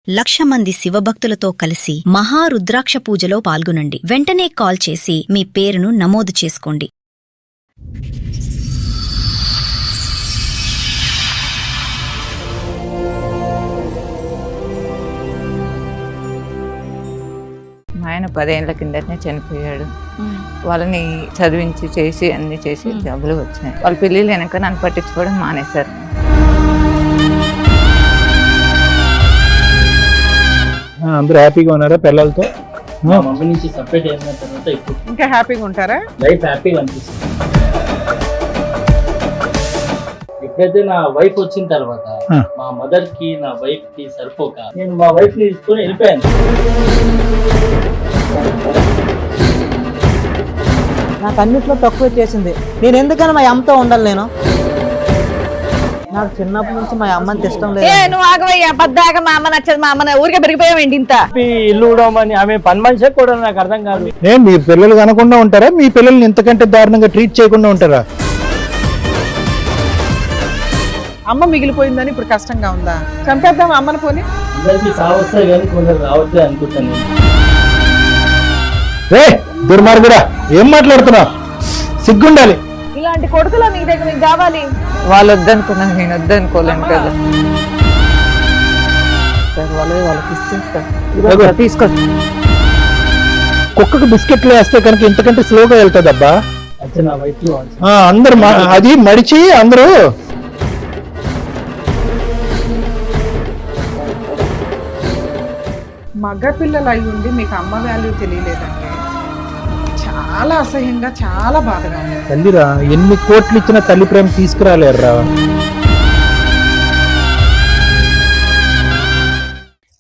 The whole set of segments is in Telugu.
1,00,000 మంది శివభక్తులతో కలిసి మహారుద్రాక్ష పూజలో పాల్గొనండి. వెంటనే కాల్ చేసి మీ పేరును నమోదు చేసుకోండి. మా ఆయన 10 ఏళ్ల కిందటనే చనిపోయాడు. వాళ్ళని చదివించి చేసి అన్ని చేసి జబ్బులు వచ్చాయి. వాళ్ళ పెళ్ళిళ్ళు వెనక నన్ను పట్టించుకోవడం మానేశారు. అందరూ హ్యాపీగా ఉన్నారా పిల్లలతో? మమ్మీ నుంచి సపరేట్ అయిన తర్వాత ఇప్పుడు ఇంకా హ్యాపీగా ఉంటారా? లైఫ్ హ్యాపీగా అనిపిస్తుంది. ఎప్పుడైతే నా వైఫ్ వచ్చిన తర్వాత మా మదర్ కి నా వైఫ్ కి సరిపోక నేను మా వైఫ్ ని తీసుకొని వెళ్ళిపోయాను. నాకు అన్నిట్లో తక్కువ చేసింది. నేను ఎందుకని మా అమ్మతో ఉండాలి? నాకు చిన్నప్పటి నుంచి మా అమ్మని ఇష్టం లేదు. నువ్వు ఆగవయ్యా, పద్దాక మా అమ్మ నచ్చదు, మా అమ్మ ఊరికే పెరిగిపోయావేంటి ఇంత? ఇల్లు ఊడమని ఆమె పని మనిషి కూడా నాకు అర్థం కాదు. మీ పిల్లలు కనకుండా ఉంటారా? మీ పిల్లల్ని ఇంతకంటే దారుణంగా ట్రీట్ చేయకుండా ఉంటారా? అమ్మ మిగిలిపోయిందని ఇప్పుడు కష్టంగా ఉందా? చంపేద్దాం అమ్మని పోని. అందరికి సావస్తాయి కానీ కొందరు రావట్లేదు అనుకుంటాను. దుర్మార్గుడా, ఏం మాట్లాడుతున్నావు? సిగ్గుండాలి. ఇలాంటి కొడుకులా మీ దగ్గర మీకు కావాలి? వాళ్ళు వద్దనుకున్నాను, నేను వద్దనుకోలేను కదా. వాళ్ళకి ఇస్తే తీసుకో. కుక్కకు బిస్కెట్లు వేస్తే కనుక ఇంతకంటే స్లోగా వెళ్తుందబ్బా. అయితే నా వైఫ్ లో అందరు అది మడిచి అందరూ మగ పిల్లలు అయి ఉండి మీకు అమ్మ వాల్యూ తెలియలేదండి. చాలా అసహ్యంగా, చాలా బాధగా ఉంది. తల్లిరా, ఎన్ని కోట్లు ఇచ్చిన తల్లి ప్రేమ తీసుకురాలేరురా.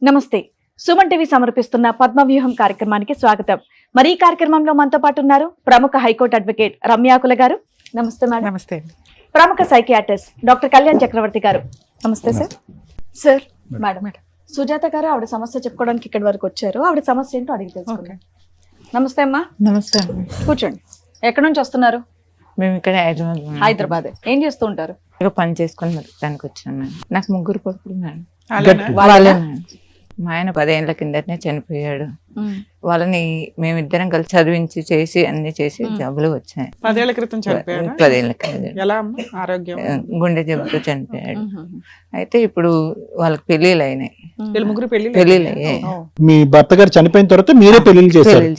నమస్తే, సుమన్ టీవీ సమర్పిస్తున్న పద్మవ్యూహం కార్యక్రమానికి స్వాగతం. మరి ఈ కార్యక్రమంలో మనతో పాటు ఉన్నారు ప్రముఖ హైకోర్టు అడ్వకేట్ రమ్యాకుల గారు. నమస్తే మేడం. నమస్తే. ప్రముఖ సైకియాట్రిస్ట్ డాక్టర్ కళ్యాణ్ చక్రవర్తి గారు. నమస్తే సార్. సార్, మేడం సుజాత గారు ఆవిడ సమస్య చెప్పుకోవడానికి ఇక్కడి వరకు వచ్చారు. ఆవిడ సమస్య ఏంటో అడిగి తెలుసుకుందాం. నమస్తే అమ్మా. నమస్తే. కూర్చోండి. ఎక్కడి నుంచి వస్తున్నారు? మేము ఇక్కడ హైదరాబాద్. ఏం చేస్తూ ఉంటారు? పని చేసుకొని దానికి వచ్చాను మేడం. నాకు 3 కొడుకులు మేడం. అలానా? మా ఆయన 10 ఏళ్ల కిందటనే చనిపోయాడు. వాళ్ళని మేమిద్దరం కలిసి చదివించి చేసి అన్ని చేసి జబ్బులు వచ్చాయి. 10 ఏళ్ల క్రితం చనిపోయాడు. 10 ఏళ్ల కింద ఎలా అమ్మ ఆరోగ్యం? గుండె జబ్బుతో చనిపోయాడు. అయితే ఇప్పుడు వాళ్ళకి పెళ్లిళ్ళు అయినాయి. వీళ్ళు ముగ్గురు పెళ్లిళ్ళు అయ్యాయి. మీ భర్త గారు చనిపోయిన తర్వాత మీరే పెళ్లిళ్ళు చేశారు?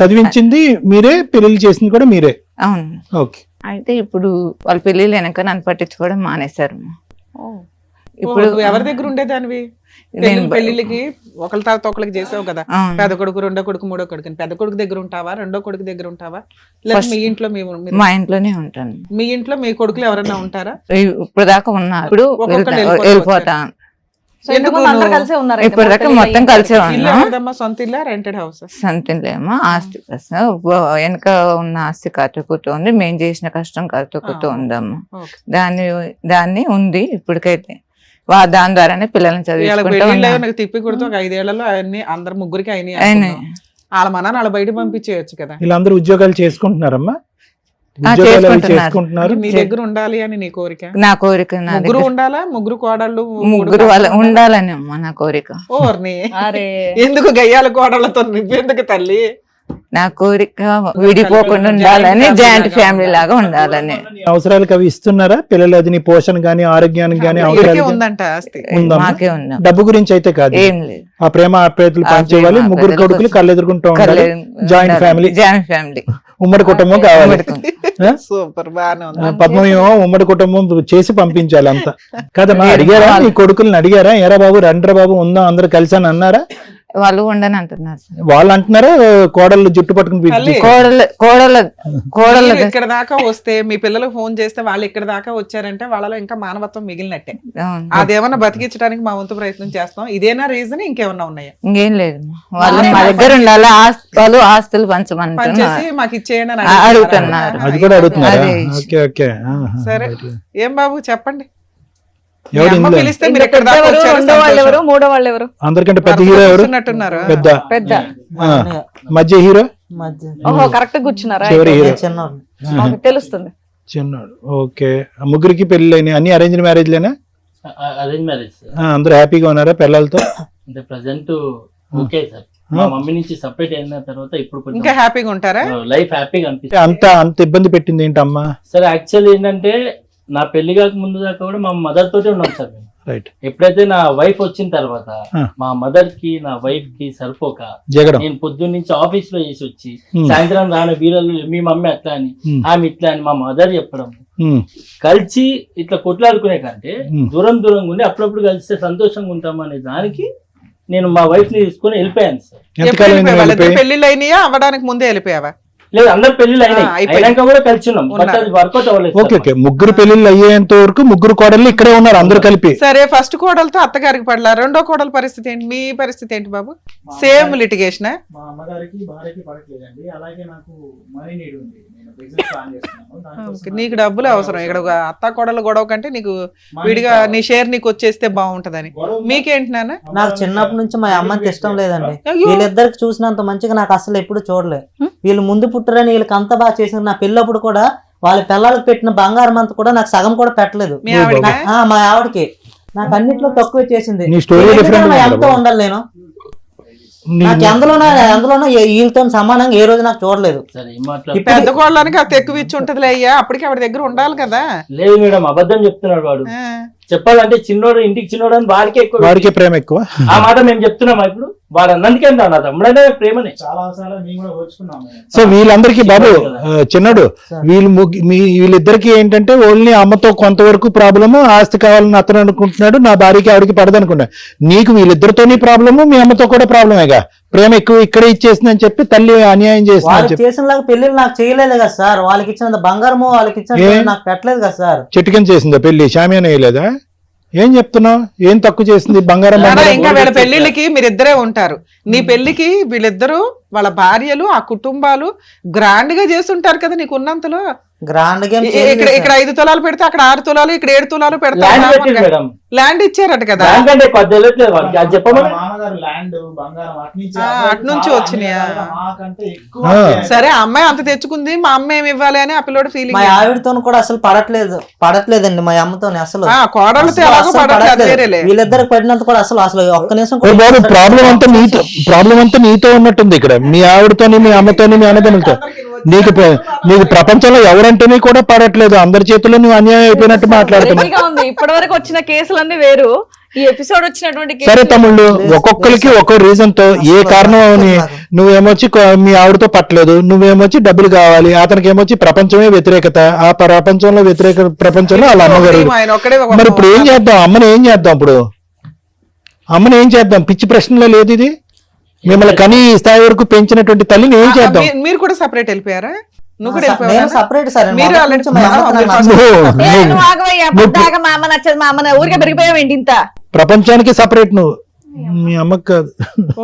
చదివించింది మీరే, పెళ్లిళ్ళు చేసింది కూడా మీరే? అవును. ఓకే. అయితే ఇప్పుడు వాళ్ళ పెళ్లిళ్ళు వెనక నన్ను పట్టించుకోవడం మానేశారు. ఇప్పుడు ఎవరి దగ్గర ఉండేదానివి? పెళ్లిళ్ళకి ఒకరి తర్వాత ఒకరికి చేసావు కదా. పెద్ద కొడుకు, రెండో కొడుకు, మూడో కొడుకు. పెద్ద కొడుకు దగ్గర ఉంటావా, రెండో కొడుకు దగ్గర ఉంటావా, లేదా మీ ఇంట్లో? మా ఇంట్లోనే ఉంటాను. మీ ఇంట్లో మీ కొడుకులు ఎవరైనా ఉంటారా? ఇప్పుడు దాకా ఉన్నారు. ఇప్పుడు వెళ్ళిపోతా. ఇప్పుడు దాకా మొత్తం కలిసే ఉన్నాం. సొంత ఇల్లా, రెంటెడ్ హౌస్? సొంత ఇల్లేమో. ఆస్తి వెనక ఉన్న ఆస్తి కట్టుకుతూ ఉంది. మేము చేసిన కష్టం కట్టుకుతూ ఉందమ్మా. దాన్ని ఉంది ఇప్పటికైతే. దాని ద్వారానే పిల్లల్ని చదివి తిప్పి కొడుతూ 5 ఏళ్లలో అన్ని అందరు ముగ్గురికి అయినాయి. వాళ్ళ మన వాళ్ళ బయట పంపించేయచ్చు కదా. వీళ్ళందరూ ఉద్యోగాలు చేసుకుంటున్నారమ్మా? చేసుకుంటున్నారు. నీ దగ్గర ఉండాలి అని నీ కోరిక? నా కోరిక. ముగ్గురు ఉండాలా? ముగ్గురు కోడళ్ళు? ముగ్గురు ఉండాలని అమ్మా నా కోరిక. ఓర్ని ఎందుకు గయ్యాల కోడళ్ళతో నువ్వెందుకు తల్లి? నా కోరిక విడిపోకుండా ఉండాలని, జాయింట్ ఫ్యామిలీ లాగా ఉండాలని. అవసరాలకు అవి ఇస్తున్నారా పిల్లలు? అది నీ పోషణ గానీ, ఆరోగ్యానికి గానీ ఉందంట? మాకే ఉందా? డబ్బు గురించి అయితే కాదు, ఏం లేదు. ఆ ప్రేమ ఆప్యాయతలు పంచేవాలి. ముగ్గురు కొడుకులు కళ్ళు ఎదుర్కొంటూ ఉండాలి. జాయింట్ ఫ్యామిలీ, ఉమ్మడి కుటుంబం కావాలి. సూపర్, బాగానే ఉంది. పద్మవ్యూహం ఉమ్మడి కుటుంబం చేసి పంపించాలి అంతా కదమ్మా. అడిగారా నీ కొడుకుల్ని? అడిగారా ఎరా బాబు రండ్రా బాబు ఉందాం అందరు కలిసి అని అన్నారా? వాళ్ళు ఉండని అంటున్నారు. వాళ్ళు అంటున్నారా కోడళ్ళు జుట్టు పట్టుకుని? కోడళ్ళు ఇక్కడ దాకా వస్తే, మీ పిల్లలకు ఫోన్ చేస్తే వాళ్ళు ఇక్కడ దాకా వచ్చారంటే వాళ్ళలో ఇంకా మానవత్వం మిగిలినట్టే. అదేమన్నా బతికించడానికి మా వంతు ప్రయత్నం చేస్తాం. ఇదేనా రీజన్? ఇంకేమన్నా ఉన్నాయా? ఇంకేం లేదు. వాళ్ళు మా దగ్గర ఉండాలి, వాళ్ళు ఆస్తులు పనిచేసి మాకు ఇచ్చేయండి అని అడుగుతున్నారు. అది కూడా అడుగుతున్నారు. సరే, ఏం బాబు చెప్పండి. అందరికంటే పెద్ద హీరో ఎవరు? పెద్ద మధ్య హీరో? కరెక్ట్ కూర్చున్నారా? తెలుస్తుంది. చిన్నాడు. ఓకే. ముగ్గురికి పెళ్లి అన్ని అరేంజ్ మ్యారేజ్ లేనా? Arrange marriage. అందరూ హ్యాపీగా ఉన్నారా పిల్లలతో? అంటే ప్రజెంట్ ఓకే సార్. మా మమ్మీ నుంచి సపరేట్ అయిన తర్వాత ఇప్పుడు ఇంకా హ్యాపీగా ఉంటారా? లైఫ్ హ్యాపీగా అనిపిస్తుంది. అంత ఇబ్బంది పెట్టింది ఏంటమ్మా? సార్ యాక్చువల్లీ ఏంటంటే నా పెళ్లి కాక ముందు దాకా కూడా మా మదర్ తోటే ఉన్నాం సార్ మేము. రైట్. ఎప్పుడైతే నా వైఫ్ వచ్చిన తర్వాత మా మదర్ కి నా వైఫ్ కి సరిపోక నేను పొద్దున్న నుంచి ఆఫీస్ లో చేసి వచ్చి సాయంత్రం రాని వీరలు మీ మమ్మీ అట్లా అని ఆమె ఇట్లా అని మా మదర్ చెప్పడం, కలిసి ఇట్లా కొట్లాడుకునే కంటే దూరంగా ఉండి అప్పుడప్పుడు కలిస్తే సంతోషంగా ఉంటాం అనే దానికి నేను మా వైఫ్ ని తీసుకుని వెళ్ళిపోయాను సార్. పెళ్లిళ్ళు అయినాయా? అవ్వడానికి ముందే వెళ్ళిపోయావా? లేదు, అందరు పెళ్లిళ్ళు అయినాక కూడా కలిసి ఉన్నాం. బట్ అది వర్కౌట్ అవ్వలేదు. ఓకే, ముగ్గురు పెళ్లిళ్ళు అయ్యేంత వరకు ముగ్గురు కోడళ్ళు ఇక్కడే ఉన్నారు అందరు కలిపి. సరే, ఫస్ట్ కోడలతో అత్తగారికి పడలా, రెండో కోడల పరిస్థితి ఏంటి? మీ పరిస్థితి ఏంటి బాబు? Same litigation? మా అమ్మగారికి భార్యకి పడట్లేదండి. అలాగే నాకు మనీ నీడ్ ఉంది. నేను బిజినెస్ ప్లాన్ చేస్తున్నాను. నీకు డబ్బులు అవసరం. ఇక్కడ అత్త కోడలు గొడవ కంటే నీకు విడిగా నీ షేర్ నీకు వచ్చేస్తే బాగుంటదని. మీకేంటి నాన్న? నాకు చిన్నప్పటి నుంచి మా అమ్మకి ఇష్టం లేదండి. వీళ్ళిద్దరికి చూసినంత మంచిగా నాకు అసలు ఎప్పుడు చూడలేదు. వీళ్ళు ముందు పుట్టరని వీళ్ళకి అంత బాగా చేసిన నా పెళ్ళప్పుడు కూడా వాళ్ళ పిల్లలకు పెట్టిన బంగారం అంతా కూడా నాకు సగం కూడా పెట్టలేదు. మా ఆవిడకి నాకు అన్నిట్లో తక్కువ చేసింది. ఎంతో ఉండాలి నేను. నాకు అందులోనూ వీళ్ళతో సమానంగా ఏ రోజు నాకు చూడలేదు. పెద్ద కోళ్ళనికి అది ఎక్కువ ఇచ్చి ఉంటది అయ్యా, అప్పటికి ఆవిడ దగ్గర ఉండాలి కదా. లేదు మేడం, అబద్ధం చెప్తున్నాడు వాడు. చెప్పాలంటే చిన్నోడు ఇంటికి చిన్నోడు అని వాడికే ప్రేమ ఎక్కువ. ఆ మాట మేము చెప్తున్నామా ఇప్పుడు? వాడు అన్నందుకే నా తమ్ముడనే ప్రేమనే. చాలా అవసరాలు మేము కూడా ఓర్చుకున్నాము. సో వీళ్ళందరికీ బాబు చిన్నడు వీళ్ళిద్దరికి ఏంటంటే ఓన్లీ అమ్మతో కొంతవరకు ప్రాబ్లము, ఆస్తి కావాలని అతను అనుకుంటున్నాడు, నా భార్యకి ఆవిడకి పడదనుకున్నాడు. నీకు వీళ్ళిద్దరితోని ప్రాబ్లము, మీ అమ్మతో కూడా ప్రాబ్లమేగా. ప్రేమ ఎక్కువ ఇక్కడే ఇచ్చేసిందని చెప్పి తల్లి అన్యాయం చేసిన పెళ్లి నాకు చేయలేదు కదా సార్. వాళ్ళకి ఇచ్చిన బంగారము వాళ్ళకి ఇచ్చిన నాకు పెట్టలేదు కదా సార్. చెట్టుకని చేసిందా పెళ్లి? షామియానా వేయలేదా? ఏం చెప్తున్నావు? ఏం తక్కువ చేసింది? బంగారం ఇంకా వీళ్ళ పెళ్లిళ్ళకి మీరిద్దరే ఉంటారు. నీ పెళ్లికి వీళ్ళిద్దరు వాళ్ళ భార్యలు ఆ కుటుంబాలు గ్రాండ్ గా చేస్తుంటారు కదా నీకు ఉన్నంతలో. గ్రాండ్ గా ఇక్కడ 5 తులాలు పెడితే అక్కడ 6 తులాలు, ఇక్కడ 7 తులాలు పెడతారు. ల్యాండ్ ఇచ్చారట కదా. అటు నుంచి వచ్చినాయా? సరే, అమ్మాయి అంత తెచ్చుకుంది, మా అమ్మ ఏమి ఇవ్వాలి అని ఆ పిల్లోడు ఫీలింగ్. మా ఆవిడతో కూడా అసలు పడట్లేదండి. మా అమ్మతో అసలు కోడలతో వీళ్ళిద్దరికి పడినంత కూడా అసలు ఒక్క నిమిషం. ప్రాబ్లం అంతా నీతో ఉన్నట్టుంది ఇక్కడ. మీ ఆవిడతోని, మీ అమ్మతోని, మీ అన్నదమ్ములతో. నీకు ప్రపంచంలో ఎవరంటేనే కూడా పడట్లేదు. అందరి చేతుల్లో నువ్వు అన్యాయం అయిపోయినట్టు మాట్లాడుతున్నావు. ఇప్పటి వరకు వచ్చిన కేసులన్నీ వేరు, ఈ ఎపిసోడ్ వచ్చినటువంటి. సరే తమ్ముళ్ళు, ఒక్కొక్కరికి ఒక్కో రీజన్ తో ఏ కారణం అని నువ్వేమొచ్చి మీ ఆవిడతో పట్టలేదు, నువ్వేమొచ్చి డబ్బులు కావాలి, అతనికి ఏమొచ్చి ప్రపంచమే వ్యతిరేకత, ఆ ప్రపంచంలో వ్యతిరేక ప్రపంచంలో వాళ్ళ అమ్మగారు. మరి ఇప్పుడు ఏం చేద్దాం? అమ్మని ఏం చేద్దాం? ఇప్పుడు అమ్మని ఏం చేద్దాం? పిచ్చి ప్రశ్నలో లేదు ఇది. మిమ్మల్ని కనీ స్థాయి వరకు పెంచినటువంటి తల్లిని ఏం చేద్దాం? మీరు కూడా సెపరేట్ వెళ్ళిపోయారా? ప్రపంచానికి సపరేట్ నువ్వు, మీ అమ్మకి కాదు.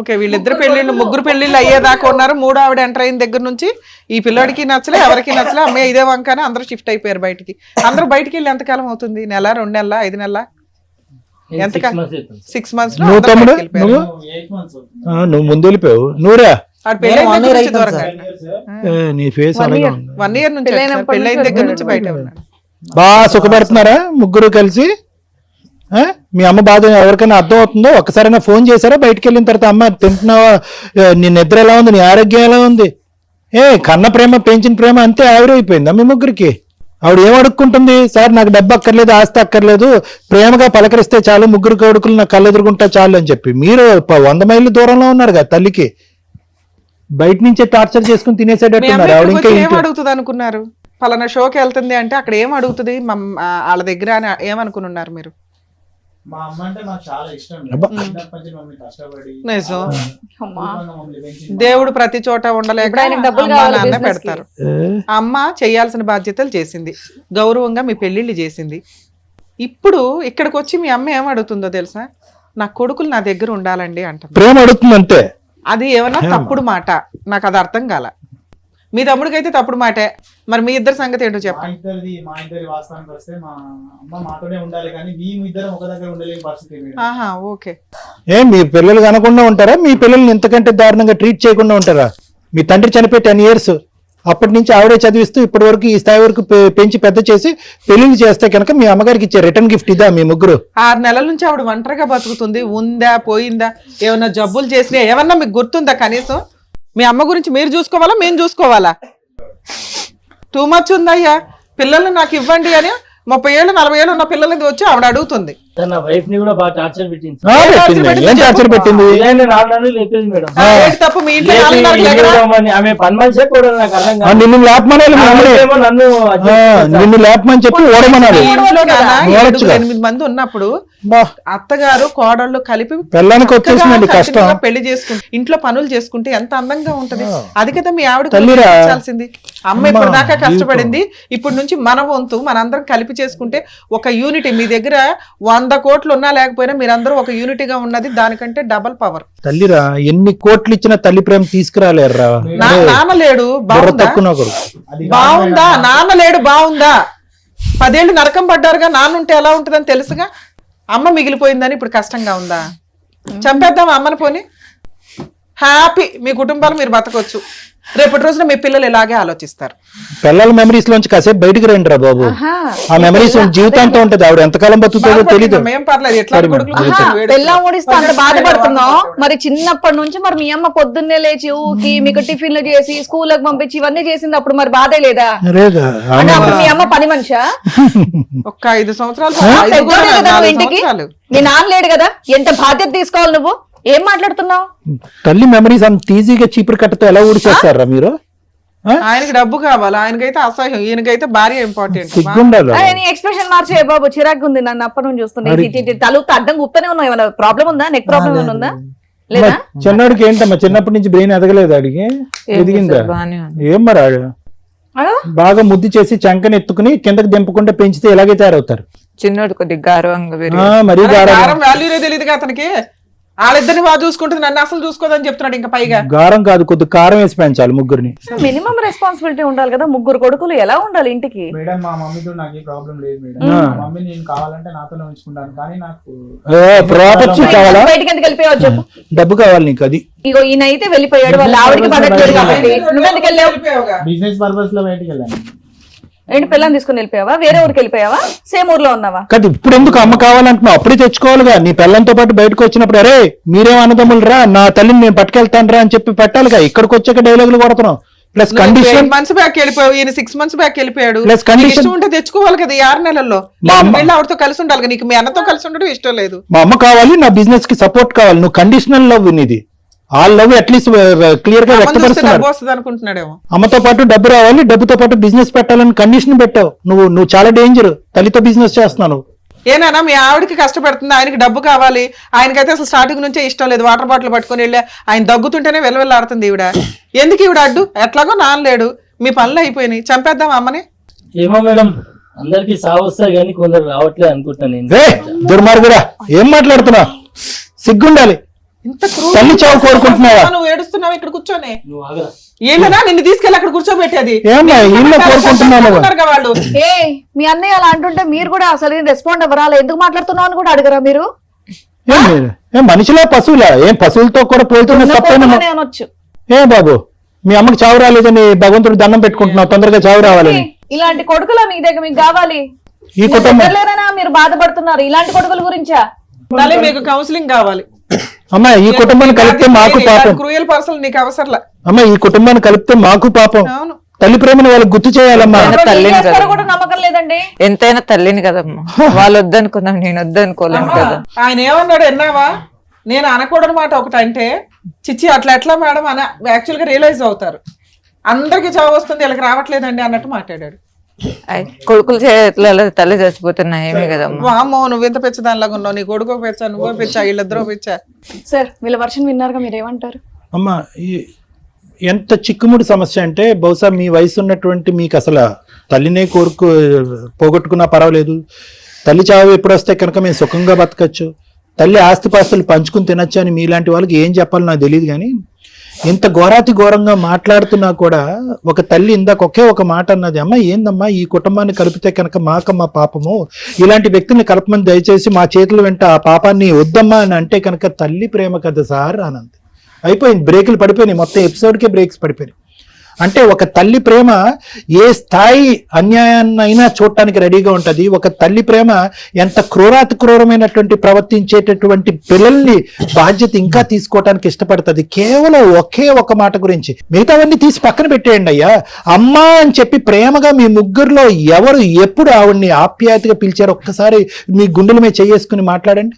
ఓకే, వీళ్ళిద్దరు పెళ్లిళ్ళు, ముగ్గురు పెళ్లిళ్ళు అయ్యేదాకా ఉన్నారు. మూడో ఆవిడ ఎంటర్ అయిన దగ్గర నుంచి ఈ పిల్లోడికి నచ్చలే, ఎవరికి నచ్చలే. అమ్మాయి ఇదే వంకనే అందరూ షిఫ్ట్ అయిపోయారు బయటికి. అందరూ బయటికి వెళ్ళి ఎంతకాలం అవుతుంది? నెల, 2 నెలల, 5 నెలల? ఎంతకాలం? 6 months. నువ్వు తమ్ముడు నువ్వు ముందు వెళ్ళిపోయావు. నువ్వురా నీ ఫేస్ 1 year నుంచి పెళ్ళైన దగ్గర నుంచి బయట ఉన్నాడు. బాగా సుఖపడుతున్నారా ముగ్గురు కలిసి? మీ అమ్మ బాధ ఎవరికైనా అర్థం అవుతుందో? ఒక్కసారైనా ఫోన్ చేశారా బయటకు వెళ్ళిన తర్వాత? అమ్మ తింటున్నావా? నీ నిద్ర ఎలా ఉంది? నీ ఆరోగ్యం ఎలా ఉంది? కన్న ప్రేమ, పెంచిన ప్రేమ అంతే ఆవిరైపోయిందా మీ ముగ్గురికి? ఆవిడ ఏం అడుక్కుంటుంది? సార్ నాకు డబ్బు అక్కర్లేదు, ఆస్తి అక్కర్లేదు, ప్రేమగా పలకరిస్తే చాలు, ముగ్గురు కొడుకులు నాకు కళ్ళు ఎదురుకుంటా చాలు అని చెప్పి. మీరు 100 మైళ్ళు దూరంలో ఉన్నారు కదా తల్లికి. బయట నుంచే టార్చర్ చేసుకుని తినేసేటట్టున్నారు. ఆవిడ ఇంకా ఏం అడుగుతుంది అనుకున్నారు? పలానా షోకి వెళ్తుంది అంటే అక్కడ ఏం అడుగుతుంది వాళ్ళ దగ్గర అని ఏమనుకున్నారు మీరు? మా అమ్మ అంటే నాకు చాలా ఇష్టం. కష్టపడి దేవుడు ప్రతి చోట ఉండలేక నాన్న పెడతారు. అమ్మ చేయాల్సిన బాధ్యతలు చేసింది, గౌరవంగా మీ పెళ్లిళ్ళు చేసింది. ఇప్పుడు ఇక్కడికి వచ్చి మీ అమ్మ ఏం అడుగుతుందో తెలుసా? నా కొడుకులు నా దగ్గర ఉండాలండి అంట. ప్రేమ అడుగుతుంది అంతే. అది ఏమన్నా తప్పుడు మాట? నాకు అది అర్థం కాల. మీ తమ్ముడికి అయితే తప్పుడు మాటే. మరి మీ ఇద్దరి సంగతి ఏంటో చెప్పండి. మా ఇద్దరి వాస్తవానికి వస్తే మా అమ్మ మాతోనే ఉండాలి, కానీ మేము ఇద్దరం ఒక దగ్గర ఉండలేని పరిస్థితి. ఓకే, మీ పిల్లలు కనకుండా ఉంటారా? మీ పిల్లల్ని ఇంతకంటే దారుణంగా ట్రీట్ చేయకుండా ఉంటారా? మీ తండ్రి చనిపోయి 10 years అప్పటి నుంచి ఆవిడే చదివిస్తూ ఇప్పటి వరకు ఈ స్థాయి వరకు పెంచి పెద్ద చేసి పెళ్లిళ్ళు చేస్తే కనుక మీ అమ్మగారికి ఇచ్చే రిటర్న్ గిఫ్ట్ ఇదా మీ ముగ్గురు? 6 నెలల నుంచి ఆవిడ ఒంటరిగా బతుకుతుంది. ఉందా పోయిందా, ఏమన్నా జబ్బులు చేసినా ఏమన్నా మీకు గుర్తుందా కనీసం? మీ అమ్మ గురించి మీరు చూసుకోవాలా మేము చూసుకోవాలా? టూ మచ్ ఉందయ్యా. పిల్లల్ని నాకు ఇవ్వండి అని 30 ఏళ్ళు 40 ఏళ్ళు ఉన్న పిల్లలది వచ్చి ఆవిడ అడుగుతుంది. తన వైఫ్ ని కూడా బాగా టార్చర్ పెట్టింది. ఏం టార్చర్ పెట్టింది? లేపేది మేడం. ఏంటి తప్పు మీ ఇంట్లో 4:30 లేకరా? ఆమె పని మనిషే కూడా నాకు అర్థం కాదు. నిన్ను లేపమనాలి, నిన్ను లేపమని చెప్పి ఓడమనాలి. మీ ఇంట్లో నాన్న 7-8 మంది ఉన్నప్పుడు అత్తగారు కోడళ్ళు కలిపి పిల్లలకి వచ్చేసిందండి కష్టం. చక్కగా పెళ్లి చేసుకుంటే ఇంట్లో పనులు చేసుకుంటే ఎంత అందంగా ఉంటది. అది కదా మీ ఆవిడ తల్లిరా. చాల్సింది. అమ్మ ఇప్పుడు దాకా కష్టపడింది, ఇప్పుడు నుంచి మన వంతు మనందరం కలిపి చేసుకుంటే ఒక యూనిటీ. మీ దగ్గర 100 కోట్లు ఉన్నా లేకపోయినా మీరందరూ ఒక యూనిటీగా ఉన్నది దానికంటే డబల్ పవర్. తల్లిరా, ఎన్ని కోట్లు ఇచ్చినా తల్లి ప్రేమ తీసుకురాలేరా? నాన్న లేడు బాగుందా? బాగుందా? నాన్న లేడు బాగుందా? 10 ఏళ్ళు నరకం పడ్డారుగా, నాన్న ఉంటే ఎలా ఉంటుందని తెలుసుగా. అమ్మ మిగిలిపోయిందని ఇప్పుడు కష్టంగా ఉందా? చంపేద్దాం అమ్మని పోని. హ్యాపీ మీ కుటుంబాలు మీరు బతకొచ్చు. రేపటి రోజున మీ పిల్లలు ఇలాగే ఆలోచిస్తారు. పిల్లల మెమరీస్ లోంచి కాసేపు బయటకు రండి రా బాబు. ఆ మెమరీస్ జీవితాంతం ఉంటది. ఆవిడ ఎంతకాలం బతుకుతుందో తెలియదు. మేం పర్లేదు, ఎట్లా పెళ్ళాం ఊడిస్తే అంత బాధపడుతున్నాం. మరి చిన్నప్పటి నుంచి మరి మీ అమ్మ పొద్దున్నే లేచి ఊకి మీకు టిఫిన్లు చేసి స్కూల్కి పంపించి ఇవన్నీ చేసింది. అప్పుడు మరి బాధే లేదా? అంటే అప్పుడు మీ అమ్మ పని మనిషా? ఒక్క 5 సంవత్సరాలు పెద్దోడే కదా నువ్వు ఇంటికి. మీ నాన్న లేడు కదా, ఎంత బాధ్యత తీసుకోవాలి నువ్వు? ఏం మాట్లాడుతున్నావు? తల్లి మెమరీస్ అంత ఈజీగా చీపురు కట్టతో ఎలా ఊడిచేస్తారా మీరు? ఆయనకి డబ్బు కావాలి, ఆయనకైతే అసహ్యం, ఈయనకైతే భార్య ఇంపార్టెంట్. ఎక్స్ప్రెషన్ మార్చే బాబు, చిరాకు ఉంది నన్ను అప్పటి నుంచి చూస్తుంటే. తలుపు అడ్డం గుప్తనే ఉన్నావు. ఏమైనా ప్రాబ్లం ఉందా? నెక్ ప్రాబ్లం ఏమైనా ఉందా? లేదా? చిన్నోడికి ఏంటమ్మా, చిన్నప్పటి నుంచి బ్రెయిన్ ఎదగలేదు. అడిగి ఎదిగిందా? ఏం మరి బాగా ముద్దు చేసి చంకని ఎత్తుకుని కిందకి దింపకుండా పెంచితే ఎలాగే తయారవుతారు. చిన్నోడు కొద్దిగా గారవంగా మరీ వాల్యూనే తెలియదుగా అతనికి. వాళ్ళిద్దరిని బాగా చూసుకుంటుంది, నన్ను అసలు చూసుకోదని చెప్తున్నాడు. ఇంకా పైగా గారం కాదు, కొద్ది కారం వేసి పెంచాలి ముగ్గురిని. మినిమం రెస్పాన్సిబిలిటీ ఉండాలి కదా. 3 కొడుకులు ఎలా ఉండాలి ఇంటికి? మేడం మా మమ్మీతో నాకు ఏ ప్రాబ్లం లేదు మేడం. మా మమ్మీ నేను కావాలంటే నాతోనే ఉంచుకుంటాను, కానీ నాకు ప్రాపర్టీ కావాలా? బయటకి ఎందుకు వెళ్ళిపోయావు చెప్పు? డబ్బు కావాలి నీకు. అది ఇగో ఈయన అయితే వెళ్ళిపోయాడు, వాళ్ళ ఆవిడకి పడట్లేదు కాబట్టి. నువ్వెందుకు వెళ్ళావు? బిజినెస్ పర్పస్ లో బయటకు వెళ్ళాను. ఏంటి పిల్లని తీసుకుని వెళ్ళిపోయావా? వేరే ఊరికి వెళ్ళిపోయావా? సేమ్ ఊర్లో ఉన్నావా? కాదు, ఇప్పుడు ఎందుకు అమ్మ కావాలంటున్నావు? అప్పుడే తెచ్చుకోవాలిగా. నీ పిల్లలతో పాటు బయటకు వచ్చినప్పుడు అరే మీరేం అన్నదమ్ములు రా, నా తల్లిని నేను పట్టుకెళ్తాను రా అని చెప్పి పెట్టాలిగా. ఇక్కడికి వచ్చాక డైలాగులు కొడుతున్నావు. ప్లస్ కండిషన్ మంత్స్ బ్యాక్ వెళ్ళిపోయావు, ఈయన 6 months బ్యాక్ వెళ్ళిపోయాడు. ప్లస్ కండిషన్ ఇష్టం ఉంటే తెచ్చుకోవాలి కదా. 6 నెలల్లో వెళ్ళి ఆవిడతో కలిసి ఉండాలి కదా. నీకు మీ అన్నతో కలిసి ఉండడం ఇష్టం లేదు. మా అమ్మ కావాలి, నా బిజినెస్ కి సపోర్ట్ కావాలి. నువ్వు కండిషనల్ లవ్ ఇది. ఆ లవ్ అట్లీస్ట్ క్లియర్ గా వ్యక్తపరుస్తున్నారు. అనుకుంటున్నాడేమో. అమ్మతో పాటు డబ్బు రావాలి, డబ్బుతో పాటు బిజినెస్ పెట్టాలని కండిషన్ పెట్టావు. నువ్వు చాలా డేంజర్. తల్లితో బిజినెస్ చేస్తున్నావు. ఏనా మీ ఆవిడకి కష్టపడుతుంది, ఆయనకి డబ్బు కావాలి. ఆయనకైతే అసలు స్టార్టింగ్ నుంచే ఇష్టం లేదు. వాటర్ బాటిల్ పట్టుకుని వెళ్ళి ఆయన దగ్గుతుంటేనే వెలవెల్లాడుతుంది ఈవిడ. ఎందుకు ఈవిడ అడ్డు? ఎట్లాగో నానలేడు, మీ పనులు అయిపోయినాయి, చంపేద్దాం అమ్మని. ఏమో మేడం, అందరికి సావొస్తా కానీ కొందరు రావట్లేదు అనుకుంటాను. దుర్మార్గుడా, ఏం మాట్లాడుతున్నా? సిగ్గుండాలి. తల్లి చావు కోరుకుంటున్నావా? నువ్వు ఏడుస్తున్నావు ఇక్కడ కూర్చొని. నువ్వు ఆగరా. ఏమన్నా నిన్ను తీసుకెళ్ళి అక్కడ కూర్చోబెట్టేది వాళ్ళు. ఏ మీ అన్నయ్య అలా అంటుంటే మీరు కూడా అసలు రెస్పాండ్ అవ్వరా? ఎందుకు మాట్లాడుతున్నావు అని కూడా అడగరా మీరు? మనిషిలో పశువులా? ఏం పశువులతో కూడా పోతున్నా అనొచ్చు. ఏ బాబు, మీ అమ్మకి చావు రాలేదని భగవంతుడు దండం పెట్టుకుంటున్నావు, తొందరగా చావు రావాలని. ఇలాంటి కొడుకులా మీ దగ్గర మీకు కావాలి? ఈ కుటుంబం మీరు బాధపడుతున్నారు ఇలాంటి కొడుకుల గురించా? మీకు కౌన్సిలింగ్ కావాలి. అమ్మా, ఈ కుటుంబాన్ని కలిపితే మాకు పాపం. క్రూయల్ పర్సన్ నీకు అవసరం. అమ్మా, ఈ కుటుంబాన్ని కలిపితే మాకు పాపం. తల్లి ప్రేమను వాళ్ళకి గుర్తు చేయాలమ్మా. తల్లిని కదా, నమ్మకం లేదండి. ఎంతైనా తల్లిని కదమ్మా. వాళ్ళు వద్దనుకున్నాం, నేను వద్దనుకోలేను కదా. ఆయన ఏమన్నాడు ఎన్నావా? నేను అనకూడని మాట ఒకటి అంటే, చిచ్చి అట్లా ఎట్లా మేడం అని యాక్చువల్ గా రియలైజ్ అవుతారు. అందరికి చావు వస్తుంది, వీళ్ళకి రావట్లేదండి అన్నట్టు మాట్లాడాడు. కొడుకులు చేతులలో తల్లి చచ్చిపోతున్నా ఏమి కదమ్మా. వామ్మో, నువ్వు ఎంత పెచ్చదానిలాగా ఉన్నావు. నీ కొడుకు పెచ్చా, నువ్వో పెచ్చా, వీళ్ళిద్దరూ పెచ్చా. సార్ వీళ్ళ వర్షన్ విన్నారుగా, మీరేమంటారు? అమ్మా, ఎంత చిక్కుముడి సమస్య అంటే, బహుశా మీ వయసు ఉన్నటువంటి మీకు అసలు తల్లినే పోగొట్టుకున్నా పర్వాలేదు, తల్లి చావు ఎప్పుడు వస్తే కనుక మేము సుఖంగా బతకచ్చు, తల్లి ఆస్తిపాస్తులు పంచుకుని తినచ్చు అని మీలాంటి వాళ్ళకి ఏం చెప్పాలో నాకు తెలియదు. కానీ ఇంత ఘోరాతి ఘోరంగా మాట్లాడుతున్నా కూడా ఒక తల్లి ఇందాక ఒకే ఒక మాట అన్నది, అమ్మ ఏందమ్మా ఈ కుటుంబాన్ని కలిపితే కనుక మాకమ్మ పాపము, ఇలాంటి వ్యక్తిని కలపమని దయచేసి మా చేతుల వెంట ఆ పాపాన్ని వద్దమ్మా అని అంటే కనుక తల్లి ప్రేమ కదా సార్ అనంది. అయిపోయింది, బ్రేకులు పడిపోయినాయి, మొత్తం ఎపిసోడ్కే బ్రేక్స్ పడిపోయినాయి. అంటే ఒక తల్లి ప్రేమ ఏ స్థాయి అన్యాయాన్నైనా చూడటానికి రెడీగా ఉంటది. ఒక తల్లి ప్రేమ ఎంత క్రూరమైనటువంటి ప్రవర్తించేటటువంటి పిల్లల్ని బాధ్యత ఇంకా తీసుకోవటానికి ఇష్టపడుతుంది. కేవలం ఒకే ఒక మాట గురించి, మిగతావన్నీ తీసి పక్కన పెట్టేయండి అయ్యా. అమ్మా అని చెప్పి ప్రేమగా మీ ముగ్గురులో ఎవరు ఎప్పుడు ఆవిడ్ని ఆప్యాయతగా పిలిచారు ఒక్కసారి మీ గుండెల మీద చేసుకుని మాట్లాడండి.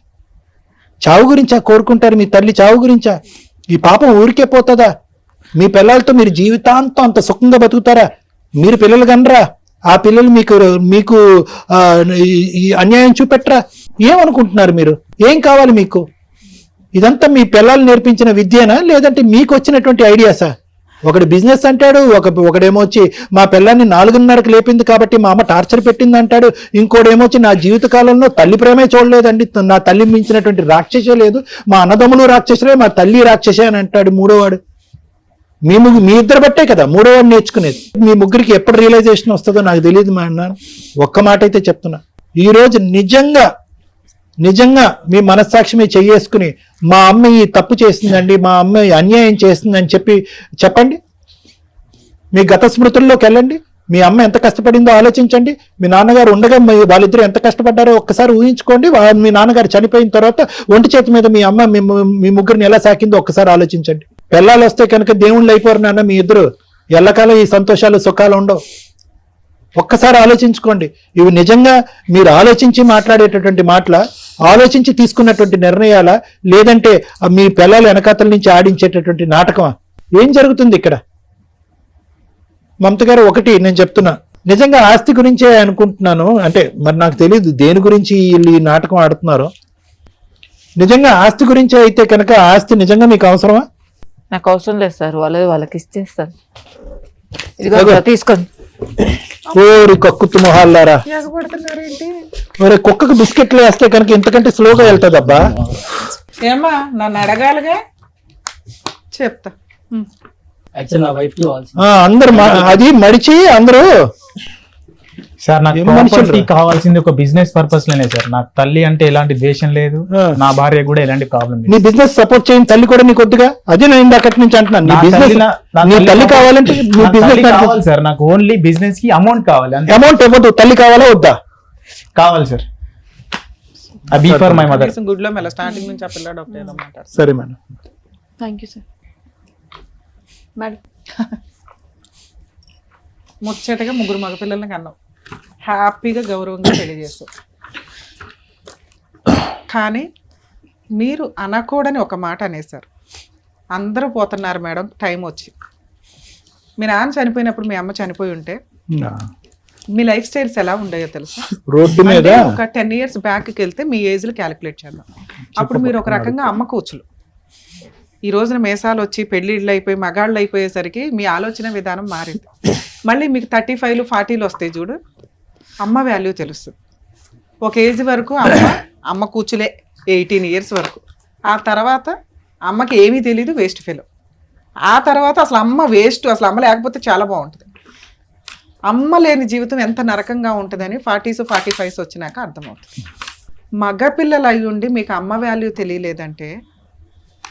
చావు గురించా కోరుకుంటారు? మీ తల్లి చావు గురించా? ఈ పాపం ఊరికే పోతుందా? మీ పిల్లలతో మీరు జీవితాంతం అంత సుఖంగా బతుకుతారా? మీరు పిల్లలు కనరా? ఆ పిల్లలు మీకు ఈ అన్యాయం చూపెట్టరా? ఏమనుకుంటున్నారు మీరు? ఏం కావాలి మీకు? ఇదంతా మీ పిల్లలు నేర్పించిన విద్యనా, లేదంటే మీకు వచ్చినటువంటి ఐడియాసా? ఒకటి బిజినెస్ అంటాడు, ఒకడేమో వచ్చి మా పిల్లాన్ని 4:30కి లేపింది కాబట్టి మా అమ్మ టార్చర్ పెట్టింది అంటాడు. ఇంకోడేమొచ్చి నా జీవిత కాలంలో తల్లి ప్రేమే చూడలేదండి, నా తల్లి మించినటువంటి రాక్షసే లేదు, మా అన్నదమ్ములు రాక్షసులే, మా తల్లి రాక్షసే అని అంటాడు మూడోవాడు. మీ ఇద్దరు బట్టే కదా మూడోవాడు నేర్చుకునేది. మీ ముగ్గురికి ఎప్పుడు రియలైజేషన్ వస్తుందో నాకు తెలియదు మా అన్న. ఒక్క మాట అయితే చెప్తున్నా, ఈరోజు నిజంగా మీ మనస్సాక్షి మీద చెయ్యేసుకుని మా అమ్మ ఈ తప్పు చేసిందండి, మా అమ్మ అన్యాయం చేసిందని చెప్పండి. మీ గత స్మృతుల్లోకి వెళ్ళండి. మీ అమ్మ ఎంత కష్టపడిందో ఆలోచించండి. మీ నాన్నగారు ఉండగా వాళ్ళిద్దరూ ఎంత కష్టపడ్డారో ఒక్కసారి ఊహించుకోండి. మీ నాన్నగారు చనిపోయిన తర్వాత ఒంటి చేతి మీద మీ అమ్మ మీ ముగ్గురిని ఎలా సాకిందో ఒక్కసారి ఆలోచించండి. పిల్లలు వస్తే కనుక దేవుళ్ళు అయిపోరు నాన్న మీ ఇద్దరు. ఎల్లకాలం ఈ సంతోషాలు సుఖాలు ఉండవు. ఒక్కసారి ఆలోచించుకోండి. ఇవి నిజంగా మీరు ఆలోచించి మాట్లాడేటటువంటి మాటల, ఆలోచించి తీసుకున్నటువంటి నిర్ణయాల, లేదంటే మీ పిల్లలు వెనకాతల నుంచి ఆడించేటటువంటి నాటకమా? ఏం జరుగుతుంది ఇక్కడ? మమత గారు, ఒకటి నేను చెప్తున్నా, నిజంగా ఆస్తి గురించే అనుకుంటున్నాను. అంటే మరి నాకు తెలియదు దేని గురించి వీళ్ళు ఈ నాటకం ఆడుతున్నారు. నిజంగా ఆస్తి గురించే అయితే కనుక ఆస్తి నిజంగా మీకు అవసరమా? నాకు అవసరం లేదు సార్, వాళ్ళకి ఇచ్చేస్తారు. తీసుకోండి. ఓరి కక్కుతు మొహాలారా, ఒరే కుక్కకు బిస్కెట్లు వేస్తే కనుక ఇంతకంటే స్లోగా వెళ్తుంది అబ్బా. ఏమ్మా నన్ను అడగాలిగా, చెప్తా. అందరు అది మడిచి అందరూ సార్ నాకు ప్రాపర్టీ కావాల్సింది ఒక బిజినెస్ పర్పస్ లోనే సార్. నాకు తల్లి అంటే ఎలాంటి ద్వేషం లేదు, నా భార్య కూడా ఎలాంటి ప్రాబ్లం లేదు. నీ బిజినెస్ సపోర్ట్ చేయని తల్లి కూడా నీకు వద్దుగా? అదే నేను అక్కడి నుంచి అంటున్నాను. నీ తల్లి కావాలంటే కావాలి సార్. నాకు ఓన్లీ బిజినెస్ కి అమౌంట్ కావాలి. అమౌంట్ ఇవ్వదు, తల్లి కావాలా వద్దా? కావాలి sir. Be for my mother. గుడ్ లో మెల్ల స్టార్టింగ్ నుంచి ఆ పిల్లాడు ఒకటే మాట్లాడు. సరే madam. Thank you sir. Madam ముచ్చటగా 3 మగపిల్లల్ని కన్నావు, హ్యాపీగా గౌరవంగా పెళ్లి చేస్తావు. కానీ మీరు అనకూడని ఒక మాట అనేసారు. అందరూ పోతున్నారు మేడం టైం వచ్చి. మీ నాన్న చనిపోయినప్పుడు మీ అమ్మ చనిపోయి ఉంటే మీ లైఫ్ స్టైల్స్ ఎలా ఉండేయో తెలుసా? రోడ్డు మీద ఒక 10 years బ్యాక్కి వెళ్తే మీ ఏజ్లు క్యాలిక్యులేట్ చేద్దాం. అప్పుడు మీరు ఒక రకంగా అమ్మ కూచులు. ఈ రోజున మేసాలు వచ్చి పెళ్ళిళ్ళు అయిపోయి మగాళ్ళు అయిపోయేసరికి మీ ఆలోచన విధానం మారింది. మళ్ళీ మీకు 35, 40 వస్తాయి చూడు, అమ్మ వాల్యూ తెలుస్తుంది. ఒక ఏజ్ వరకు అమ్మ కూచులే 18 years వరకు. ఆ తర్వాత అమ్మకి ఏమీ తెలీదు, వేస్ట్ ఫెలో. ఆ తర్వాత అసలు అమ్మ వేస్ట్, అసలు అమ్మ లేకపోతే చాలా బాగుంటుంది. అమ్మ లేని జీవితం ఎంత నరకంగా ఉంటుందని 40s, 45s వచ్చినాక అర్థమవుతుంది. మగపిల్లలు అయి ఉండి మీకు అమ్మ వాల్యూ తెలియలేదంటే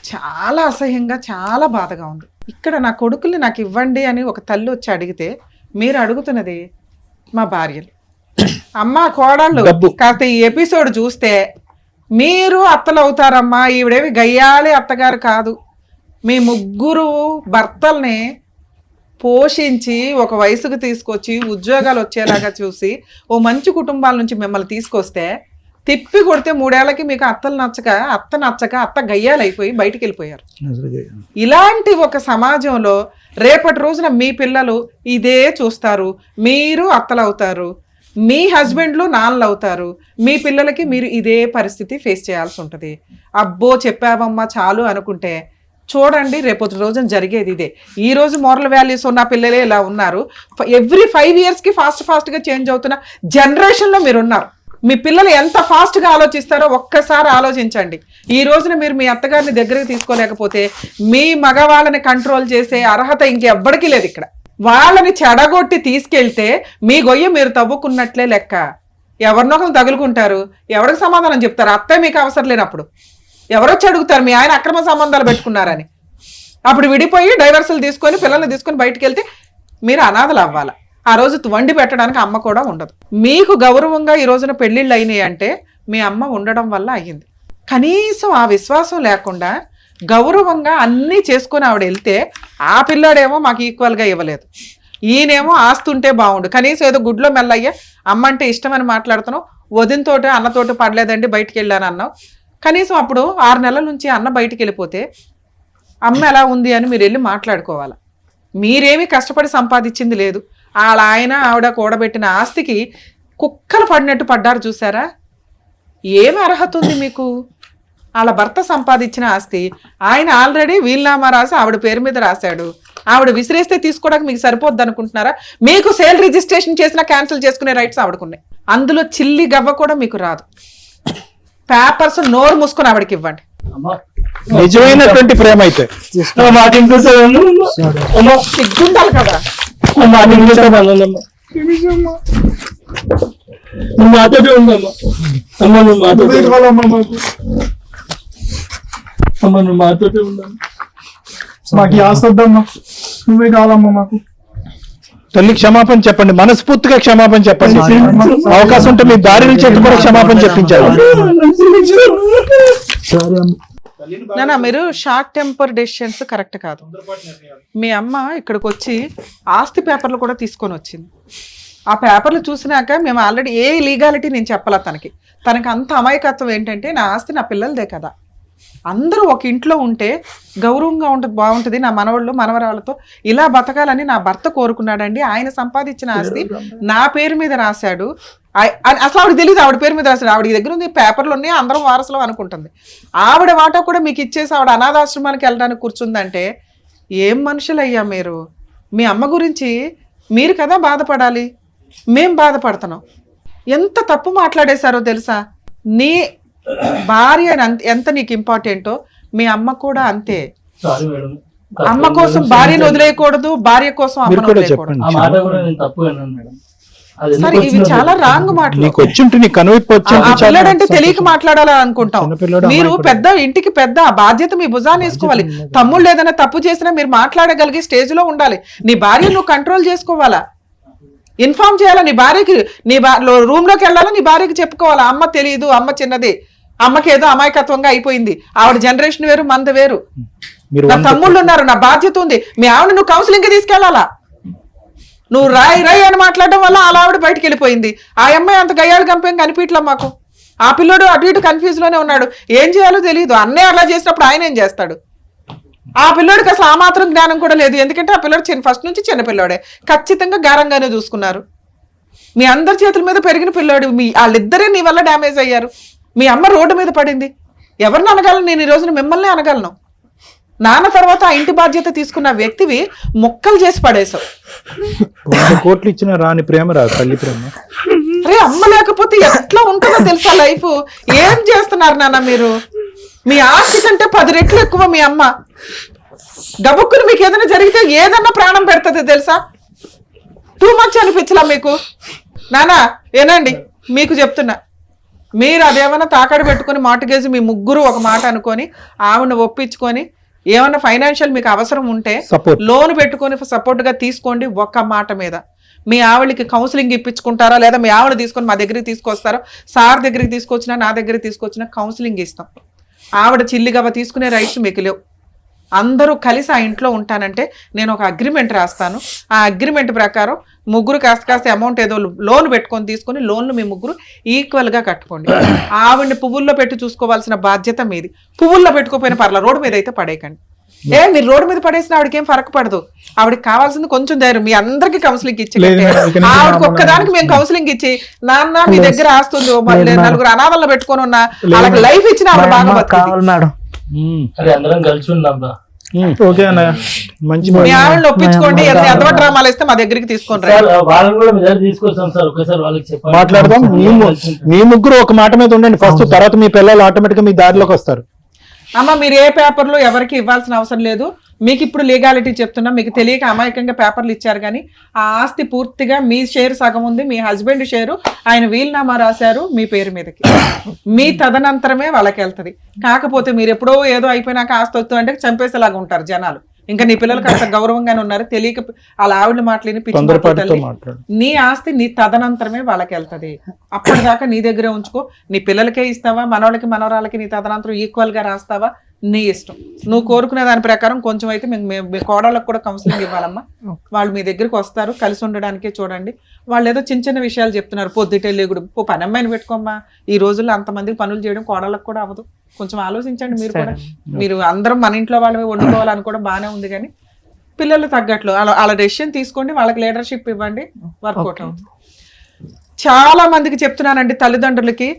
చాలా అసహ్యంగా, చాలా బాధగా ఉంది. ఇక్కడ నా కొడుకుల్ని నాకు ఇవ్వండి అని ఒక తల్లి వచ్చి అడిగితే మీరు అడుగుతున్నది మా భార్యలు. అమ్మ కోడళ్ళు కాస్త ఈ ఎపిసోడ్ చూస్తే మీరు అత్తలు అవుతారమ్మా, ఈవిడేవి గయ్యాలి అత్తగారు కాదు. మీ 3 భర్తల్ని పోషించి ఒక వయసుకు తీసుకొచ్చి ఉద్యోగాలు వచ్చేలాగా చూసి ఓ మంచి కుటుంబాల నుంచి మిమ్మల్ని తీసుకొస్తే తిప్పి కొడితే 3 ఏళ్లకి మీకు అత్త నచ్చక అత్త గయ్యాలైపోయి బయటికి వెళ్ళిపోయారు. ఇలాంటి ఒక సమాజంలో రేపటి రోజున మీ పిల్లలు ఇదే చూస్తారు. మీరు అత్తలు అవుతారు, మీ హస్బెండ్లు నాన్నలు అవుతారు, మీ పిల్లలకి మీరు ఇదే పరిస్థితి ఫేస్ చేయాల్సి ఉంటుంది. అబ్బో చెప్పావమ్మా చాలు అనుకుంటే చూడండి రేపటి రోజున జరిగేది ఇదే. ఈ రోజు మోరల్ వాల్యూస్ ఉన్న పిల్లలే ఇలా ఉన్నారు. ఎవ్రీ 5 yearsకి ఫాస్ట్గా చేంజ్ అవుతున్న జనరేషన్లో మీరు ఉన్నారు. మీ పిల్లలు ఎంత ఫాస్ట్గా ఆలోచిస్తారో ఒక్కసారి ఆలోచించండి. ఈ రోజున మీరు మీ అత్తగారిని దగ్గరికి తీసుకోలేకపోతే మీ మగవాళ్ళని కంట్రోల్ చేసే అర్హత ఇంకెవ్వడికి లేదు. ఇక్కడ వాళ్ళని చెడగొట్టి తీసుకెళ్తే మీ గొయ్య మీరు తవ్వుకున్నట్లే లెక్క. ఎవరినొకరు తగులుకుంటారు, ఎవరికి సమాధానం చెప్తారు? అత్తే మీకు అవసరం లేనప్పుడు ఎవరొచ్చి అడుగుతారు మీ ఆయన అక్రమ సంబంధాలు పెట్టుకున్నారని? అప్పుడు విడిపోయి డైవర్సులు తీసుకొని పిల్లల్ని తీసుకొని బయటికి వెళ్తే మీరు అనాథలు అవ్వాలి. ఆ రోజు వండి పెట్టడానికి అమ్మ కూడా ఉండదు. మీకు గౌరవంగా ఈ రోజున పెళ్లిళ్ళు అయినాయి అంటే మీ అమ్మ ఉండడం వల్ల అయ్యింది. కనీసం ఆ విశ్వాసం లేకుండా గౌరవంగా అన్నీ చేసుకొని ఆవిడ వెళ్తే ఆ పిల్లాడేమో మాకు ఈక్వల్గా ఇవ్వలేదు, ఈయనేమో ఆస్తుంటే బాగుండు, కనీసం ఏదో గుడ్లో మెల్లయ్యా అమ్మ అంటే ఇష్టం అని మాట్లాడుతున్నావు, వదినతోటి అన్నతోటి పడలేదండి బయటికి వెళ్ళాను అన్నావు. కనీసం అప్పుడు 6 నెలల నుంచి అన్న బయటికి వెళ్ళిపోతే అమ్మ ఎలా ఉంది అని మీరు వెళ్ళి మాట్లాడుకోవాలి. మీరేమీ కష్టపడి సంపాదించింది లేదు. వాళ్ళ ఆయన ఆవిడ కూడబెట్టిన ఆస్తికి కుక్కలు పడినట్టు పడ్డారు చూసారా. ఏమి అర్హత ఉంది మీకు? వాళ్ళ భర్త సంపాదించిన ఆస్తి ఆయన ఆల్రెడీ వీలునామా రాసి ఆవిడ పేరు మీద రాశాడు. ఆవిడ విసిరేస్తే తీసుకోవడానికి మీకు సరిపోద్ది అనుకుంటున్నారా? మీకు సేల్ రిజిస్ట్రేషన్ చేసినా క్యాన్సిల్ చేసుకునే రైట్స్ ఆవిడకున్నాయి. అందులో చిల్లి గవ్వ కూడా మీకు రాదు. పేపర్స్ నోరు మూసుకొని ఆవిడకి ఇవ్వండి. నిజమైనటువంటి ప్రేమ అయితే సిగ్గుండాలి కదా. మాతోటే ఉందమ్మా, అమ్మ నువ్వు మాతోటే ఉందమ్మా. మాకు ఆస్తొద్దమ్మా, నువ్వే కావాలమ్మా మాకు. తల్లి క్షమాపణ చెప్పండి, మనస్ఫూర్తిగా క్షమాపణ చెప్పండి. అవకాశం ఉంటే మీ భార్యని చేతి కూడా క్షమాపణ చెప్పించాలి. నానా మీరు షార్ట్ టెంపర్ డెసిషన్స్ కరెక్ట్ కాదు. మీ అమ్మ ఇక్కడికి వచ్చి ఆస్తి పేపర్లు కూడా తీసుకొని వచ్చింది. ఆ పేపర్లు చూసినాక మేము ఆల్రెడీ ఏ లీగాలిటీ నేను చెప్పాల తనకి అంత అమాయకత్వం ఏంటంటే నా ఆస్తి నా పిల్లలదే కదా, అందరూ ఒక ఇంట్లో ఉంటే గౌరవంగా ఉంటుంది, బాగుంటుంది, నా మనవాళ్ళు మనవరాళ్ళతో ఇలా బతకాలని నా భర్త కోరుకున్నాడండి. ఆయన సంపాదించిన ఆస్తి నా పేరు మీద రాశాడు. అసలు ఆవిడ తెలియదు ఆవిడ పేరు మీద రాశాడు. ఆవిడ దగ్గర ఉంది పేపర్లు ఉన్నాయి, అందరం వారసులు అనుకుంటుంది. ఆవిడ వాటా కూడా మీకు ఇచ్చేసి ఆవిడ అనాథాశ్రమానికి వెళ్ళడానికి కూర్చుందంటే ఏం మనుషులయ్యా మీరు? మీ అమ్మ గురించి మీరు కదా బాధపడాలి, మేం బాధపడుతున్నాం. ఎంత తప్పు మాట్లాడేశారో తెలుసా? నీ భార్య ఎంత నీకు ఇంపార్టెంటో మీ అమ్మ కూడా అంతే. అమ్మ కోసం భార్యను వదిలేయకూడదు, భార్య కోసం అమ్మను వదిలేయకూడదు. సరే ఇవి చాలా రాంగ్ మాటలు. ఆ పిల్లడంటే తెలియక మాట్లాడాలని అనుకుంటాం. మీరు పెద్ద ఇంటికి పెద్ద బాధ్యత మీ భుజాన్ని వేసుకోవాలి. తమ్ముళ్ళు ఏదైనా తప్పు చేసినా మీరు మాట్లాడగలిగే స్టేజ్ లో ఉండాలి. నీ భార్య నువ్వు కంట్రోల్ చేసుకోవాలా, ఇన్ఫార్మ్ చేయాలా నీ భార్యకి. నీ రూమ్ లోకి వెళ్ళాలా, నీ భార్యకి చెప్పుకోవాలా అమ్మ తెలియదు, అమ్మ చిన్నది, అమ్మకి ఏదో అమాయకత్వంగా అయిపోయింది, ఆవిడ జనరేషన్ వేరు మంద వేరు, నా తమ్ముళ్ళు ఉన్నారు, నా బాధ్యత ఉంది. మీ ఆవిడ నువ్వు కౌన్సిలింగ్ కి తీసుకెళ్లాలా. నువ్వు రాయి అని మాట్లాడడం వల్ల అలా ఆవిడ బయటకు వెళ్ళిపోయింది. ఆ అమ్మాయి అంత గయ్యాలు గంపేం కనిపించలే మాకు. ఆ పిల్లోడు అటు ఇటు కన్ఫ్యూజ్ లోనే ఉన్నాడు, ఏం చేయాలో తెలియదు. అన్నయ్య అలా చేసినప్పుడు ఆయన ఏం చేస్తాడు? ఆ పిల్లోడికి అసలు ఆ మాత్రం జ్ఞానం కూడా లేదు. ఎందుకంటే ఆ పిల్లోడు ఫస్ట్ నుంచి చిన్న పిల్లోడే, ఖచ్చితంగా గారంగానే చూసుకున్నారు. మీ అందరి చేతుల మీద పెరిగిన పిల్లోడు, వాళ్ళిద్దరే నీ వల్ల డ్యామేజ్ అయ్యారు. మీ అమ్మ రోడ్డు మీద పడింది. ఎవరిని అనగలను నేను ఈ రోజున? మిమ్మల్ని అనగలను. నాన్న తర్వాత ఆ ఇంటి బాధ్యత తీసుకున్న వ్యక్తివి మొక్కలు చేసి పడేశావు. కోట్లు ఇచ్చిన రాని ప్రేమ రాదు తల్లి ప్రేమ. అరే అమ్మ లేకపోతే ఎట్లా ఉంటుందో తెలుసా లైఫ్? ఏం చేస్తున్నారు నాన్న మీరు? మీ ఆస్తి కంటే 10 రెట్లు ఎక్కువ మీ అమ్మ. గబుక్కుని మీకు ఏదైనా జరిగితే ఏదన్నా ప్రాణం పెడుతుంది తెలుసా? టూ మచ్ అనిపించలా మీకు? నానా ఏనండి మీకు చెప్తున్నా, మీరు అదేమన్నా తాకడ పెట్టుకుని మార్టిగేజ్ మీ ముగ్గురు ఒక మాట అనుకొని ఆవిడ ఒప్పించుకొని ఏమన్నా ఫైనాన్షియల్ మీకు అవసరం ఉంటే లోన్ పెట్టుకొని సపోర్ట్ గా తీసుకోండి. ఒక్క మాట మీద మీ ఆవిడకి కౌన్సిలింగ్ ఇప్పించుకుంటారా, లేదా మీ ఆవిడ తీసుకొని మా దగ్గరికి తీసుకొస్తారో, సార్ దగ్గరికి తీసుకొచ్చినా నా దగ్గరికి తీసుకొచ్చినా కౌన్సిలింగ్ ఇస్తాం. ఆవిడ చిల్లిగవ తీసుకునే రైట్స్ మీకు లేవు. అందరూ కలిసి ఆ ఇంట్లో ఉంటానంటే నేను ఒక అగ్రిమెంట్ రాస్తాను. ఆ అగ్రిమెంట్ ప్రకారం ముగ్గురు కాస్త అమౌంట్ ఏదో లోన్ పెట్టుకొని తీసుకొని లోన్లు మీ ముగ్గురు ఈక్వల్ గా కట్టుకోండి. ఆవిడ్ని పువ్వుల్లో పెట్టి చూసుకోవాల్సిన బాధ్యత మీది. పువ్వుల్లో పెట్టుకోపోయిన పర్ల, రోడ్డు మీద అయితే పడేయకండి. మీరు రోడ్డు మీద పడేసిన ఆవిడకి ఏం ఫరక పడదు. ఆవిడకి కావాల్సింది కొంచెం ధైర్యం. మీ అందరికి కౌన్సిలింగ్ ఇచ్చి ఆవిడకి ఒక్కదానికి మేము కౌన్సిలింగ్ ఇచ్చి నాన్న మీ దగ్గర ఆస్తుంది 4 అనాథల్లో పెట్టుకొని ఉన్నా వాళ్ళకి లైఫ్ ఇచ్చిన ఆవిడ బాగా బతుకుతుంది. అందరం కలిసి ఉందాం. మీ ఆవిడని ఒప్పించుకోండి. ఎంత డ్రామాలు ఇస్తే మా దగ్గరికి తీసుకొని మాట్లాడదాం. మీ ముగ్గురు ఒక మాట మీద ఉండండి ఫస్ట్, తర్వాత మీ పిల్లలు ఆటోమేటిక్ గా మీ దారిలోకి వస్తారు. అమ్మ మీరు ఏ పేపర్లు ఎవరికి ఇవ్వాల్సిన అవసరం లేదు. మీకు ఇప్పుడు లీగాలిటీ చెప్తున్నా, మీకు తెలియక అమాయకంగా పేపర్లు ఇచ్చారు కానీ ఆ ఆస్తి పూర్తిగా మీ షేర్ సగం ఉంది, మీ హస్బెండ్ షేరు ఆయన వీలునామా రాశారు మీ పేరు మీదకి. మీ తదనంతరమే వాళ్ళకి వెళ్తుంది. కాకపోతే మీరు ఎప్పుడో ఏదో అయిపోయినాక ఆస్తి వస్తుంది అంటే చంపేసేలాగా ఉంటారు జనాలు. ఇంకా నీ పిల్లలకి అంత గౌరవంగానే ఉన్నారు, తెలియక వాళ్ళ ఆవిడ మాటలేని పిచ్చి మాటలు తొందరపాటుతో తల్లి. మాట్లాడు. నీ ఆస్తి నీ తదనంతరమే వాళ్ళకి వెళ్తది. అప్పటిదాకా నీ దగ్గరే ఉంచుకో. నీ పిల్లలకే ఇస్తావా, మనవాళ్ళకి మనవరాలకి నీ తదనంతరం ఈక్వల్ గా రాస్తావా, నీ ఇష్టం. నువ్వు కోరుకునే దాని ప్రకారం కొంచెం అయితే మీ కోడళ్ళకు కూడా కౌన్సిలింగ్ ఇవ్వాలమ్మా. వాళ్ళు మీ దగ్గరికి వస్తారు, కలిసి ఉండడానికే చూడండి. వాళ్ళు ఏదో చిన్న చిన్న విషయాలు చెప్తున్నారు, పొద్దుటే లేగుడు పని అమ్మాయిని పెట్టుకోమ్మా. ఈ రోజుల్లో అంతమందికి పనులు చేయడం కోడళ్ళకు కూడా అవ్వదు. కొంచెం ఆలోచించండి మీరు కూడా. మీరు అందరం మన ఇంట్లో వాళ్ళమే వండుకోవాలని కూడా బాగానే ఉంది, కానీ పిల్లలు తగ్గట్లు వాళ్ళ డెసిషన్ తీసుకోండి, వాళ్ళకి లీడర్షిప్ ఇవ్వండి, వర్కౌట్ అవుతుంది. చాలా మందికి చెప్తున్నానండి తల్లిదండ్రులకి,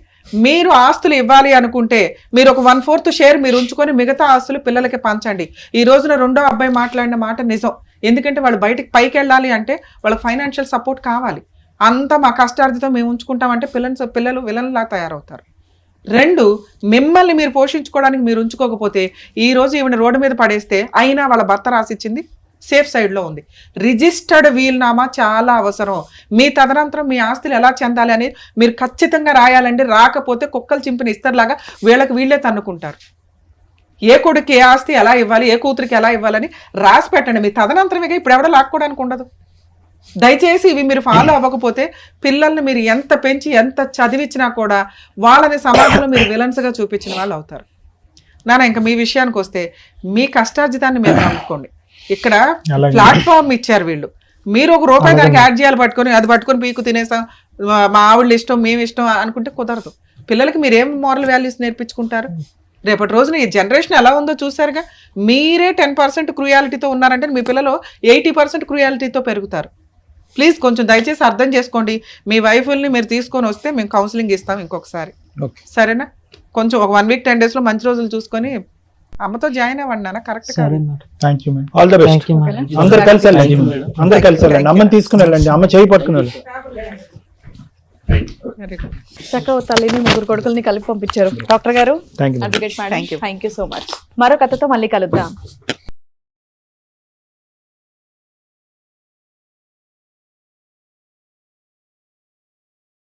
మీరు ఆస్తులు ఇవ్వాలి అనుకుంటే మీరు ఒక 1/4 షేర్ మీరు ఉంచుకొని మిగతా ఆస్తులు పిల్లలకి పంచండి. ఈ రోజున రెండో అబ్బాయి మాట్లాడిన మాట నిజం. ఎందుకంటే వాళ్ళు బయటకు పైకి వెళ్ళాలి అంటే వాళ్ళకి ఫైనాన్షియల్ సపోర్ట్ కావాలి. అంతా మా కష్టార్జితం మేము ఉంచుకుంటామంటే పిల్లలు విలన్లా తయారవుతారు. 2, మిమ్మల్ని మీరు పోషించుకోవడానికి మీరు ఉంచుకోకపోతే ఈ రోజు ఈవిడ రోడ్డు మీద పడేస్తే అయినా వాళ్ళ భర్త రాసిచ్చింది సేఫ్ సైడ్ లో ఉంది. రిజిస్టర్డ్ వీల్నామా చాలా అవసరం. మీ తదనంతరం మీ ఆస్తులు ఎలా చెందాలి అనేది మీరు ఖచ్చితంగా రాయాలండి. రాకపోతే కుక్కలు చింపిన ఇస్తర్లాగా వీళ్ళకి వీళ్ళే తన్నుకుంటారు. ఏ కొడుకు ఏ ఆస్తి ఎలా ఇవ్వాలి, ఏ కూతురికి ఎలా ఇవ్వాలని రాసి పెట్టండి. మీ తదనంతరమే, ఇప్పుడు ఎవడో లాక్కోవడానికి ఉండదు. దయచేసి ఇవి మీరు ఫాలో అవ్వకపోతే పిల్లల్ని మీరు ఎంత పెంచి ఎంత చదివించినా కూడా వాళ్ళని సమాజంలో మీరు విలన్స్గా చూపించిన వాళ్ళు అవుతారు. ఇంకా మీ విషయానికి వస్తే మీ కష్టార్జితాన్ని మీరు నమ్ముకోండి. ఇక్కడ ప్లాట్ఫామ్ ఇచ్చారు వీళ్ళు, మీరు ఒక రూపాయి దానికి యాడ్ చేయాలి, అది పట్టుకొని పీకు తినేసాం, మా ఆవిడ ఇష్టం మేము ఇష్టం అనుకుంటే కుదరదు. పిల్లలకి మీరేం మోరల్ వాల్యూస్ నేర్పించుకుంటారు? రేపటి రోజున ఈ జనరేషన్ ఎలా ఉందో చూసారుగా. మీరే 10% క్రూయాలిటీతో ఉన్నారంటే మీ పిల్లలు 80% క్రూయాలిటీతో పెరుగుతారు. ప్లీజ్ కొంచెం దయచేసి అర్థం చేసుకోండి. మీ వైఫుల్ని మీరు తీసుకొని వస్తే మేము కౌన్సిలింగ్ ఇస్తాం ఇంకొకసారి, సరేనా? కొంచెం ఒక 1 వీక్ 10 days లో మంచి రోజులు చూసుకొని అమ్మతో జాయిన్ అవ్వండి నాన్న. కరెక్ట్ కాదు. Thank you madam, all the best. అందరు కలిసి వెళ్ళండి, అందరు కలిసి వెళ్ళండి. అమ్మని తీసుకుని వెళ్ళండి, అమ్మ చేయి పట్టుకుని వెళ్ళండి. చక్కగా తల్లిని 3 కొడుకుల్ని కలిపి పంపించారు డాక్టర్ గారు. Thank you. Advocate madam, thank you so much. మరో కథతో మళ్ళీ కలుద్దాం.